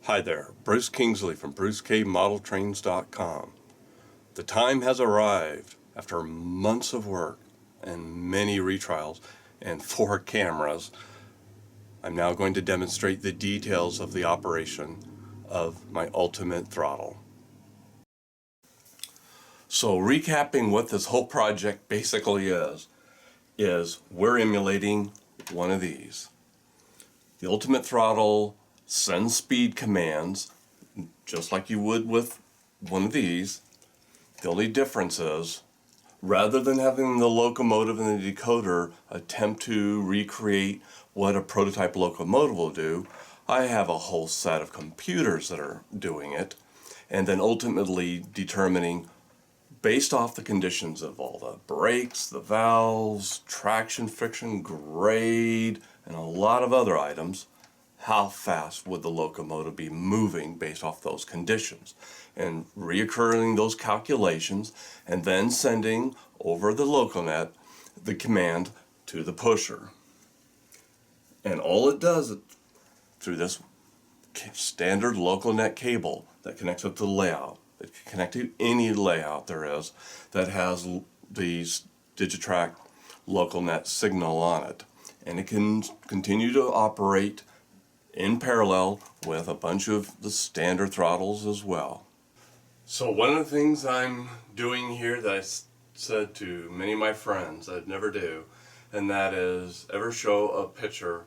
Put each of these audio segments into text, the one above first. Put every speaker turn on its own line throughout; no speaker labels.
Hi there, Bruce Kingsley from BruceKModelTrains.com. The time has arrived after months of work and many retrials and 4 cameras. I'm now going to demonstrate the details of the operation of my ultimate throttle. So recapping what this whole project basically is we're emulating one of these. The ultimate throttle sends speed commands just like you would with one of these. The only difference is, rather than having the locomotive and the decoder attempt to recreate what a prototype locomotive will do, I have a whole set of computers that are doing it, and then ultimately determining, based off the conditions of all the brakes, the valves, traction, friction, grade, and a lot of other items, how fast would the locomotive be moving based off those conditions, and reoccurring those calculations and then sending over the LocoNet the command to the pusher. And all it does through this standard LocoNet cable that connects with the layout, it can connect to any layout there is that has the Digitrax LocoNet signal on it, and it can continue to operate in parallel with a bunch of the standard throttles as well. So one of the things I'm doing here that I said to many of my friends I'd never do, and that is ever show a picture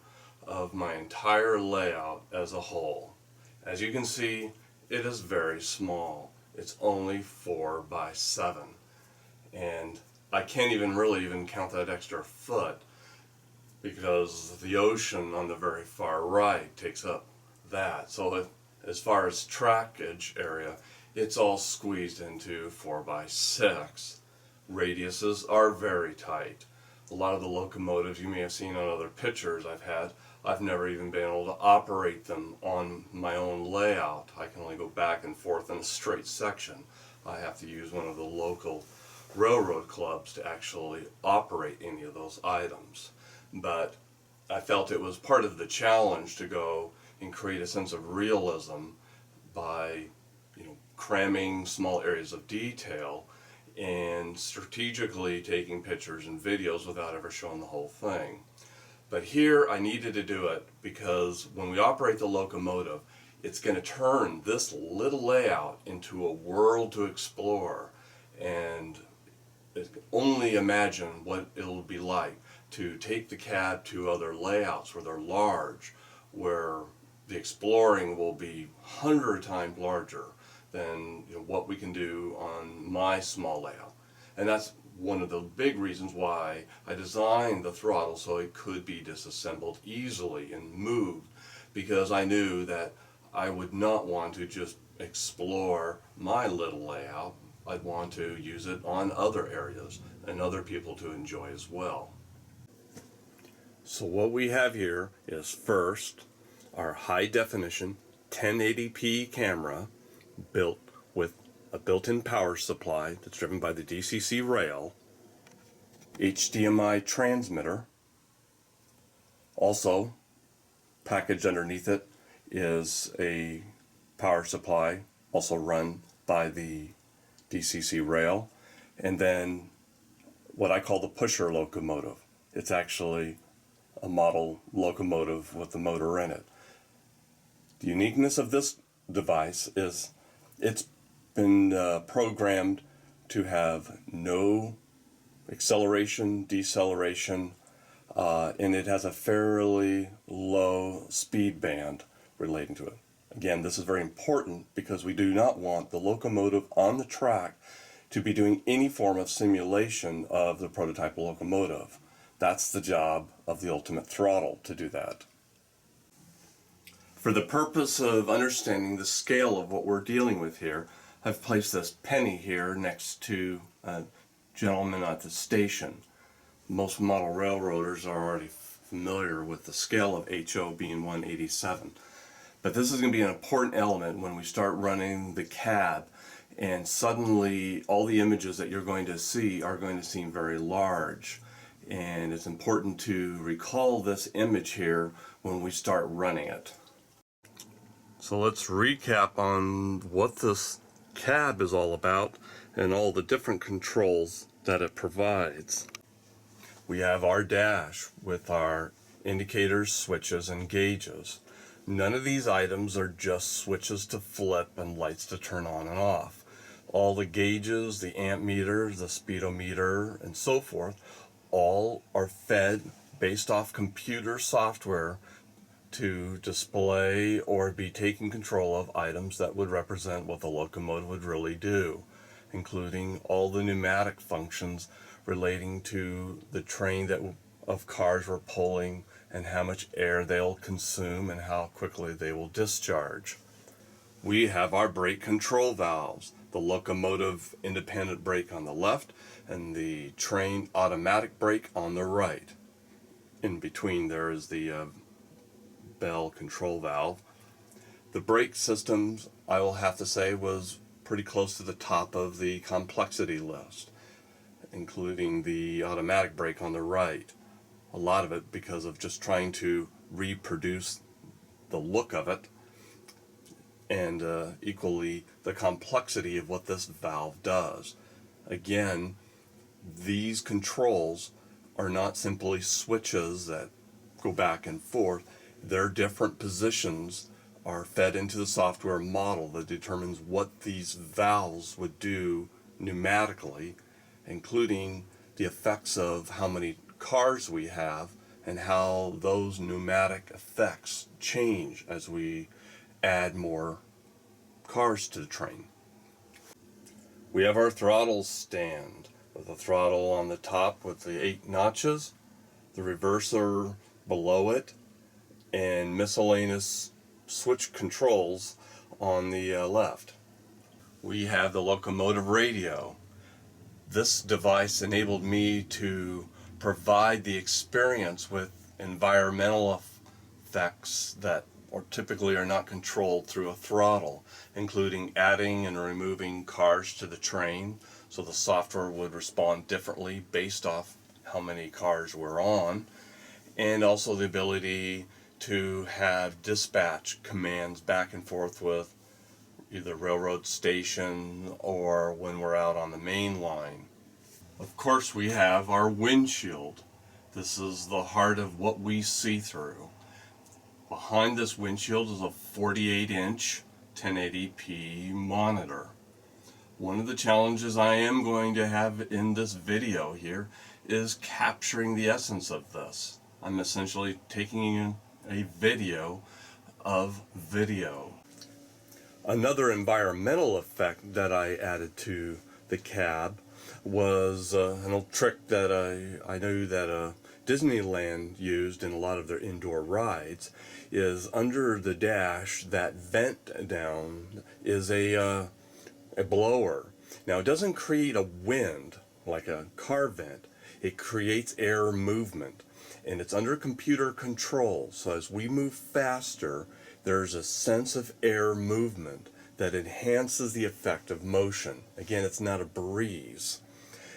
of my entire layout as a whole. As you can see, it is very small. It's only 4 by 7, and I can't even count that extra foot, because the ocean on the very far right takes up that. So as far as trackage area, it's all squeezed into 4 by 6. Radiuses are very tight. A lot of the locomotives you may have seen on other pictures I've never even been able to operate them on my own layout. I can only go back and forth in a straight section. I have to use one of the local railroad clubs to actually operate any of those items. But I felt it was part of the challenge to go and create a sense of realism by, cramming small areas of detail and strategically taking pictures and videos without ever showing the whole thing. But here I needed to do it because when we operate the locomotive, it's going to turn this little layout into a world to explore, and only imagine what it'll be like to take the cab to other layouts where they're large, where the exploring will be 100 times larger than what we can do on my small layout. And that's one of the big reasons why I designed the throttle so it could be disassembled easily and moved, because I knew that I would not want to just explore my little layout. I'd want to use it on other areas and other people to enjoy as well. So what we have here is, first, our high definition 1080p camera built with a built-in power supply that's driven by the DCC rail, HDMI transmitter. Also packaged underneath it is a power supply also run by the DCC rail, and then what I call the pusher locomotive. It's actually a model locomotive with the motor in it. The uniqueness of this device is it's been programmed to have no acceleration, deceleration, and it has a fairly low speed band relating to it. Again, this is very important because we do not want the locomotive on the track to be doing any form of simulation of the prototype locomotive. That's the job of the ultimate throttle, to do that. For the purpose of understanding the scale of what we're dealing with here, I've placed this penny here next to a gentleman at the station. Most model railroaders are already familiar with the scale of HO being 1/87. But this is going to be an important element when we start running the cab, and suddenly all the images that you're going to see are going to seem very large. And it's important to recall this image here when we start running it. So let's recap on what this cab is all about and all the different controls that it provides. We have our dash with our indicators, switches, and gauges. None of these items are just switches to flip and lights to turn on and off. All the gauges, the amp meter, the speedometer, and so forth, all are fed based off computer software to display or be taking control of items that would represent what the locomotive would really do, including all the pneumatic functions relating to the train of cars we're pulling and how much air they'll consume and how quickly they will discharge. We have our brake control valves, the locomotive independent brake on the left and the train automatic brake on the right. In between there is the bell control valve. The brake systems, I will have to say, was pretty close to the top of the complexity list, including the automatic brake on the right. A lot of it because of just trying to reproduce the look of it, and equally the complexity of what this valve does. Again, these controls are not simply switches that go back and forth. Their different positions are fed into the software model that determines what these valves would do pneumatically, including the effects of how many cars we have and how those pneumatic effects change as we add more cars to the train. We have our throttle stand with a throttle on the top with the 8 notches, the reverser below it, and miscellaneous switch controls on the left. We have the locomotive radio. This device enabled me to provide the experience with environmental effects that typically are not controlled through a throttle, including adding and removing cars to the train, so the software would respond differently based off how many cars we're on, and also the ability to have dispatch commands back and forth with either railroad station or when we're out on the main line. Of course, we have our windshield. This is the heart of what we see through. Behind this windshield is a 48-inch 1080p monitor. One of the challenges I am going to have in this video here is capturing the essence of this. I'm essentially taking a video of video. Another environmental effect that I added to the cab was an old trick that I know that Disneyland used in a lot of their indoor rides, is under the dash, that vent down is a blower. Now it doesn't create a wind like a car vent, it creates air movement. And it's under computer control, so as we move faster, there's a sense of air movement that enhances the effect of motion. Again, it's not a breeze.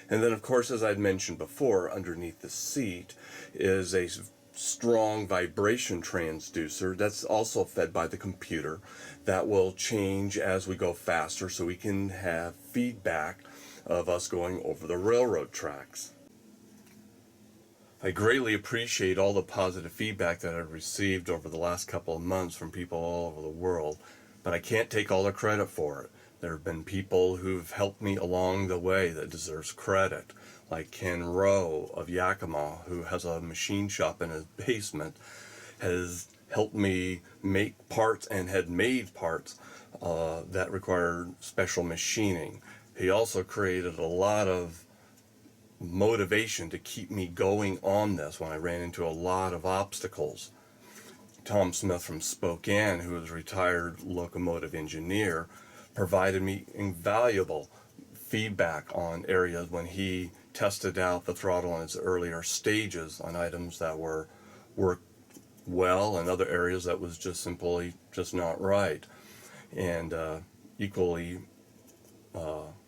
And then, of course, as I'd mentioned before, underneath the seat is a strong vibration transducer that's also fed by the computer that will change as we go faster, so we can have feedback of us going over the railroad tracks. I greatly appreciate all the positive feedback that I've received over the last couple of months from people all over the world, but I can't take all the credit for it. There have been people who've helped me along the way that deserves credit, like Ken Rowe of Yakima, who has a machine shop in his basement, has helped me make parts and had made parts that required special machining. He also created a lot of motivation to keep me going on this when I ran into a lot of obstacles. Tom Smith from Spokane, who is a retired locomotive engineer, provided me invaluable feedback on areas when he tested out the throttle in its earlier stages on items that worked well and other areas that was just simply just not right. And equally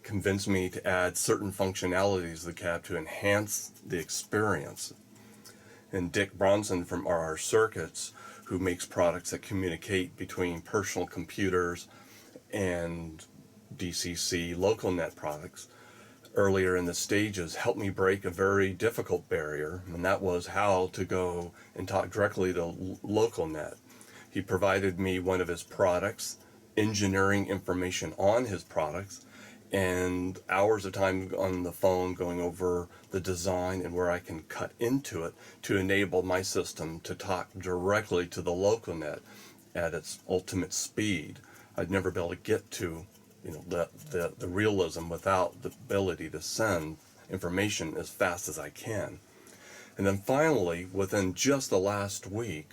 convinced me to add certain functionalities to the cab to enhance the experience. And Dick Bronson from RR-Cirkits, who makes products that communicate between personal computers and DCC LocoNet products, earlier in the stages helped me break a very difficult barrier, and that was how to go and talk directly to LocoNet. He provided me one of his products, engineering information on his products, and hours of time on the phone going over the design and where I can cut into it to enable my system to talk directly to the LocoNet at its ultimate speed. I'd never be able to get to the realism without the ability to send information as fast as I can. And then finally, within just the last week,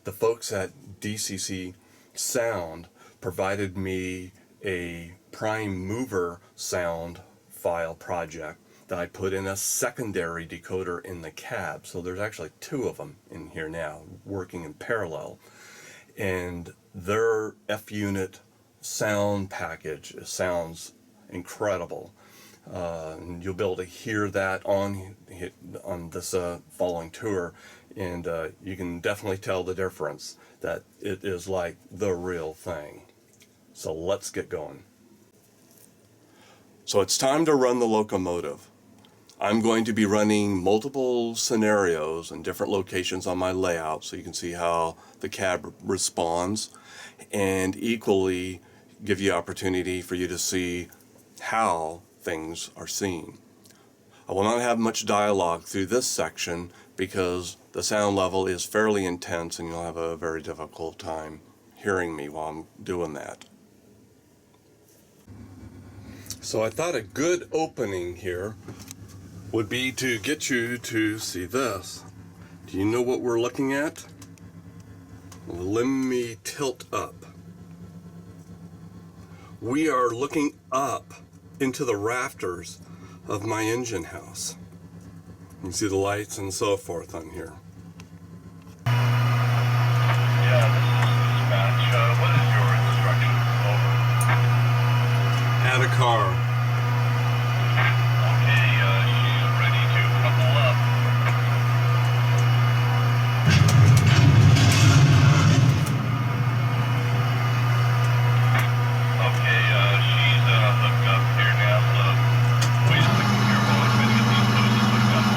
the folks at DCC Sound provided me a prime mover sound file project that I put in a secondary decoder in the cab. So there's actually two of them in here now working in parallel. And their F-unit sound package sounds incredible. And you'll be able to hear that on this following tour, and you can definitely tell the difference, that it is like the real thing. So let's get going. So it's time to run the locomotive. I'm going to be running multiple scenarios in different locations on my layout so you can see how the cab responds, and equally give you opportunity for you to see how things are seen. I will not have much dialogue through this section because the sound level is fairly intense and you'll have a very difficult time hearing me while I'm doing that. So I thought a good opening here would be to get you to see this. Do you know what we're looking at? Well, let me tilt up. We are looking up into the rafters of my engine house. You can see the lights and so forth on here.
Yeah, this is dispatch. What is your instruction? Over.
Add a car.
Okay, she's ready to couple up. Okay, she's hooked up here now, so wait a second here while I try to get these hoses hooked up.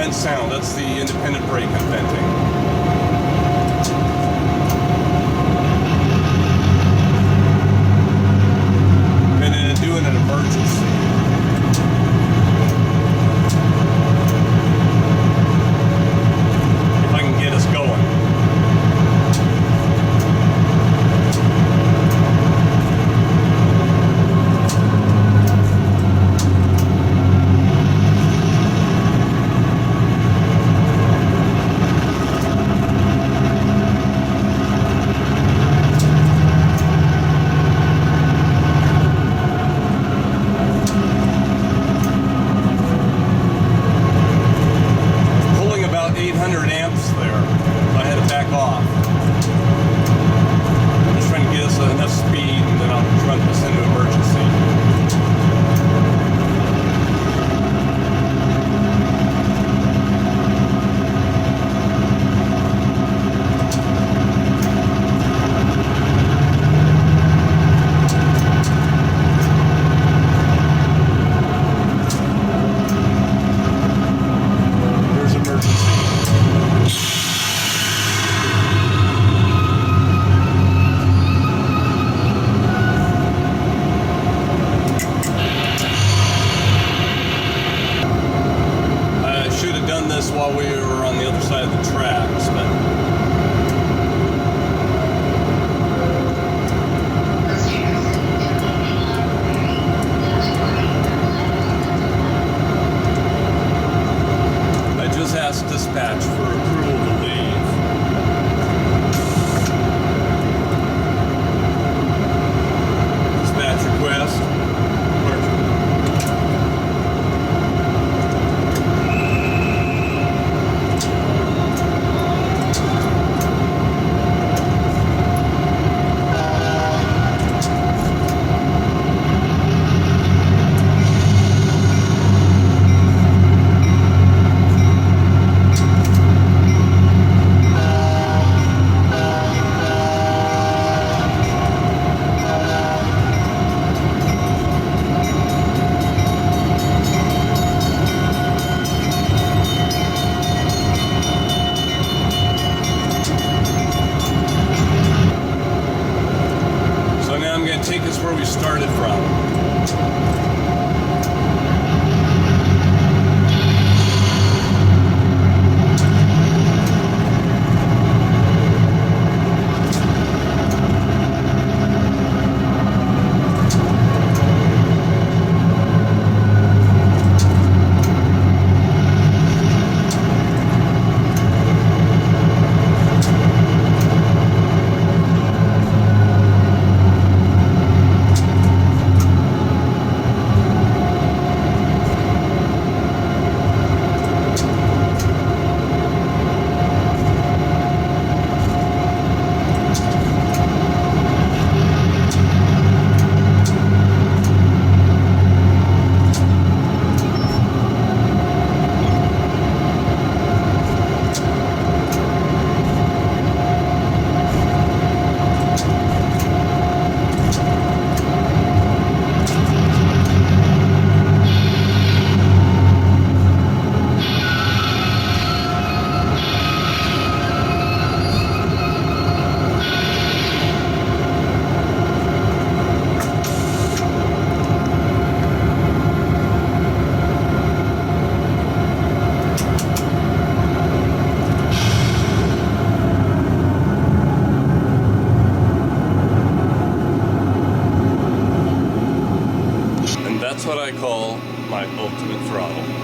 vent sound. That's the independent brake I'm venting. And then doing an emergency. If I can get us going. Pulling about 800 amps there. So I had to back off. I'm just trying to get us enough speed, and then I'll run this into emergency. There's emergency. I should have done this while we were on the other side of the tracks, but I just asked dispatch for approval to leave. Dispatch request. Departure. So now I'm going to take us where we started from. And that's what I call my ultimate throttle.